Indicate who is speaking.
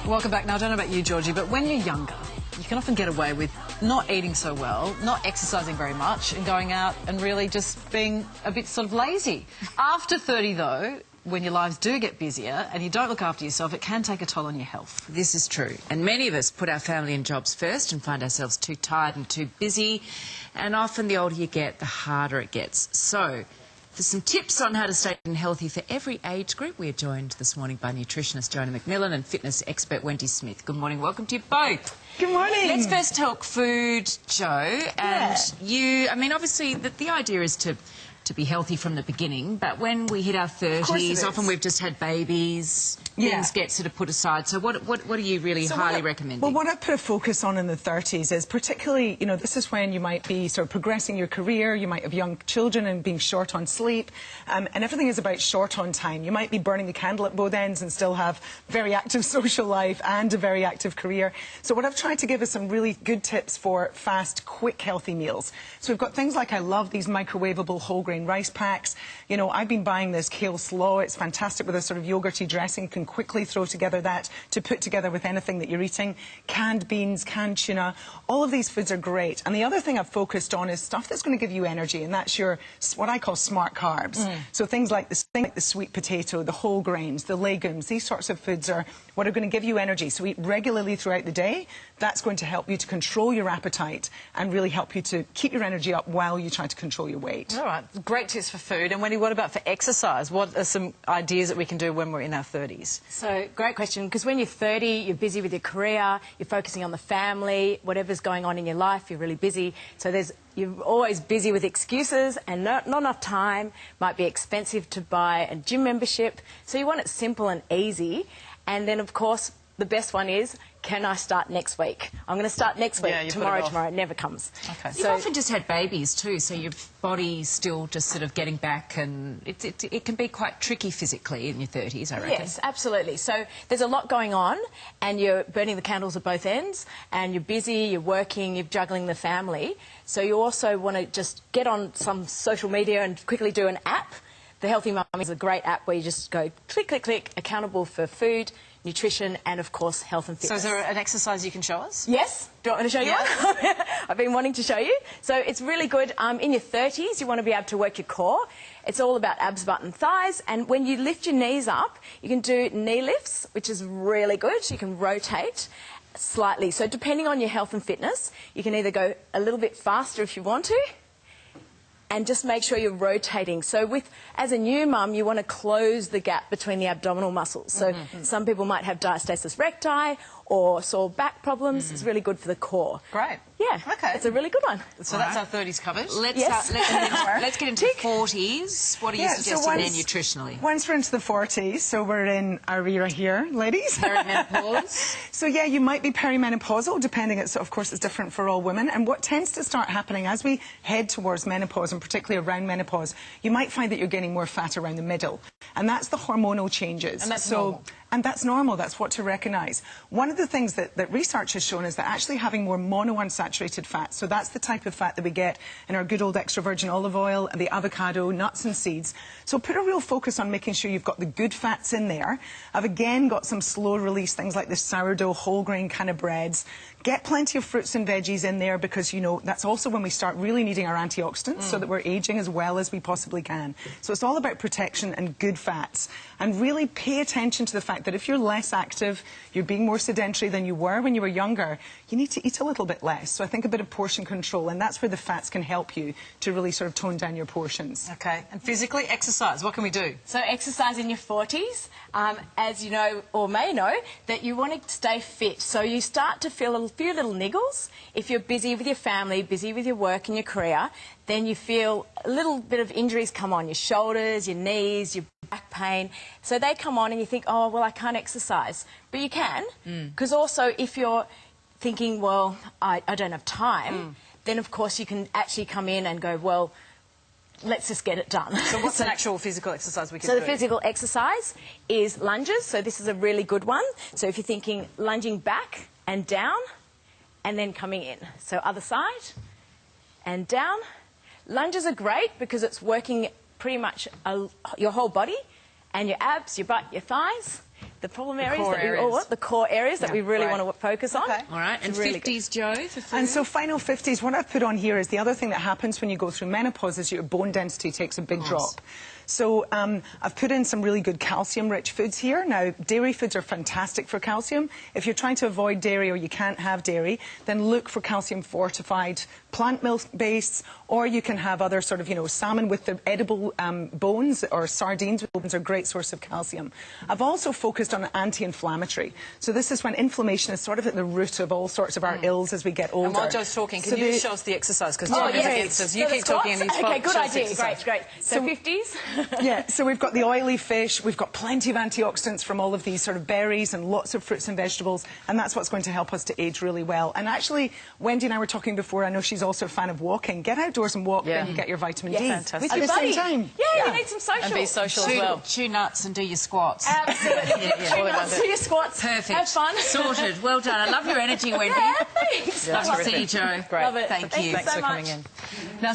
Speaker 1: Welcome back. Now, I don't know about you, Georgie, but when you're younger, you can often get away with not eating so well, not exercising very much, and going out and really just being a bit sort of lazy. After 30, though, when your lives do get busier and you don't look after yourself, it can take a toll on your health.
Speaker 2: This is true. And many of us put our family and jobs first and find ourselves too tired and too busy. And often the older you get, the harder it gets. So, for some tips on how to stay healthy for every age group, we're joined this morning by nutritionist Joanna McMillan and fitness expert Wendy Smith. Good morning. Welcome to you both.
Speaker 3: Good morning.
Speaker 2: Let's first talk food, Jo. And you, I mean, obviously the idea is to be healthy from the beginning, but when we hit our 30s, often we've just had babies, things get sort of put aside. So what are you really highly recommending?
Speaker 3: Well, what I put a focus on in the 30s is particularly, you know, this is when you might be sort of progressing your career, you might have young children and being short on sleep, and everything is about short on time. You might be burning the candle at both ends and still have very active social life and a very active career. So what I've tried to give is some really good tips for fast, quick, healthy meals. So we've got things like, I love these microwavable whole grain rice packs. You know, I've been buying this kale slaw. It's fantastic with a sort of yogurty dressing. You can quickly throw together that to put together with anything that you're eating. Canned beans, canned tuna. All of these foods are great. And the other thing I've focused on is stuff that's going to give you energy, and that's your, what I call smart carbs. So things like the sweet potato, the whole grains, the legumes, these sorts of foods are what are going to give you energy. So eat regularly throughout the day. That's going to help you to control your appetite and really help you to keep your energy up while you try to control your weight.
Speaker 1: All right. Great tips for food. And Wendy, what about for exercise? What are some ideas that we can do when we're in our 30s?
Speaker 4: So, great question, because when you're 30, you're busy with your career, you're focusing on the family, whatever's going on in your life, you're really busy. So you're always busy with excuses and not enough time. Might be expensive to buy a gym membership. So you want it simple and easy. And then, of course, the best one is, can I start next week? I'm going to start next week. Tomorrow it never comes.
Speaker 2: Okay. You've often just had babies too, so your body's still just sort of getting back, and it can be quite tricky physically in your 30s, I reckon.
Speaker 4: Yes, absolutely. So there's a lot going on, and you're burning the candles at both ends, and you're busy, you're working, you're juggling the family. So you also want to just get on some social media and quickly do an app. The Healthy Mum is a great app where you just go click, click, click, accountable for food, nutrition, and of course health and fitness.
Speaker 1: So is there an exercise you can show us?
Speaker 4: Yes. Do you want me to show you one? I've been wanting to show you. So it's really good. In your 30s, you want to be able to work your core. It's all about abs, butt and thighs. And when you lift your knees up, you can do knee lifts, which is really good. You can rotate slightly. So depending on your health and fitness, you can either go a little bit faster if you want to, and just make sure you're rotating. So as a new mum, you want to close the gap between the abdominal muscles. So some people might have diastasis recti or sore back problems. It's really good for the core.
Speaker 1: Great.
Speaker 4: Yeah. Okay. It's a really good one.
Speaker 1: So that's our 30s covered.
Speaker 2: Let's get into 40s. What are you suggesting there nutritionally?
Speaker 3: Once we're into the 40s, so we're in our era here, ladies.
Speaker 2: Perimenopause.
Speaker 3: So yeah, you might be perimenopausal, depending, of course it's different for all women. And what tends to start happening as we head towards menopause, and particularly around menopause, you might find that you're gaining more fat around the middle. And that's the hormonal changes.
Speaker 1: And that's normal.
Speaker 3: And that's normal, that's what to recognise. One of the things that research has shown is that actually having more monounsaturated fat, so that's the type of fat that we get in our good old extra virgin olive oil, the avocado, nuts and seeds. So put a real focus on making sure you've got the good fats in there. I've again got some slow release, things like the sourdough, whole grain kind of breads. Get plenty of fruits and veggies in there because, you know, that's also when we start really needing our antioxidants so that we're aging as well as we possibly can. So it's all about protection and good fats. And really pay attention to the fact that if you're less active, you're being more sedentary than you were when you were younger, you need to eat a little bit less. So I think a bit of portion control, and that's where the fats can help you to really sort of tone down your portions.
Speaker 1: Okay. And physically, exercise. What can we do?
Speaker 4: So exercise in your 40s, as you know or may know, that you want to stay fit. So you start to feel a few little niggles. If you're busy with your family, busy with your work and your career, then you feel a little bit of injuries come on, your shoulders, your knees, your back pain. So they come on and you think, oh, well, I can't exercise. But you can, because also if you're thinking, well, I don't have time, then of course you can actually come in and go, well, let's just get it done.
Speaker 1: So what's an actual physical exercise we can do?
Speaker 4: So the physical exercise is lunges. So this is a really good one. So if you're thinking lunging back and down and then coming in. So other side and down. Lunges are great because it's working pretty much your whole body and your abs, your butt, your thighs. the problem areas,
Speaker 1: core
Speaker 4: that we all
Speaker 1: areas.
Speaker 4: want, the core areas that we really
Speaker 1: right.
Speaker 4: want to focus on.
Speaker 1: Okay.
Speaker 2: All right, and
Speaker 4: It's really
Speaker 2: 50s, Joe, for food?
Speaker 3: And so final 50s, what I've put on here is the other thing that happens when you go through menopause is your bone density takes a big drop. So I've put in some really good calcium-rich foods here. Now, dairy foods are fantastic for calcium. If you're trying to avoid dairy or you can't have dairy, then look for calcium-fortified plant milk-based, or you can have other sort of, you know, salmon with the edible bones or sardines with bones are a great source of calcium. I've also focused on anti-inflammatory. So this is when inflammation is sort of at the root of all sorts of our ills as we get older.
Speaker 1: And while Joe's talking, can
Speaker 3: So
Speaker 1: you
Speaker 3: the-
Speaker 1: show us the exercise? Because
Speaker 4: Oh,
Speaker 1: Joe is
Speaker 4: yes.
Speaker 1: against us. You
Speaker 4: So the
Speaker 1: keep talking and
Speaker 4: squats?
Speaker 1: he's
Speaker 4: Okay, good
Speaker 1: show us the
Speaker 4: idea.
Speaker 1: exercise.
Speaker 4: Great. So 50s?
Speaker 3: Yeah, so we've got the oily fish, we've got plenty of antioxidants from all of these sort of berries and lots of fruits and vegetables, and that's what's going to help us to age really well. And actually, Wendy and I were talking before, I know she's also a fan of walking. Get outdoors and walk,
Speaker 1: Yeah.
Speaker 3: then you get your vitamin
Speaker 4: Yeah,
Speaker 3: D.
Speaker 1: fantastic.
Speaker 3: At the
Speaker 4: Buddy.
Speaker 3: same time.
Speaker 4: Yeah, you need some social.
Speaker 1: And be social as
Speaker 2: Chew,
Speaker 1: well.
Speaker 2: chew nuts and do your squats.
Speaker 4: Absolutely.
Speaker 2: Yeah.
Speaker 4: Chew nuts, do your squats.
Speaker 2: Perfect.
Speaker 4: Have fun.
Speaker 2: Sorted. Well done. I love your energy, Wendy.
Speaker 4: Yeah, thanks.
Speaker 2: Love to see you, Joe.
Speaker 1: Great.
Speaker 4: Love it.
Speaker 2: Thank
Speaker 4: Thank
Speaker 2: you.
Speaker 4: you
Speaker 1: Thanks
Speaker 4: so
Speaker 1: for coming
Speaker 4: much.
Speaker 1: in. Now,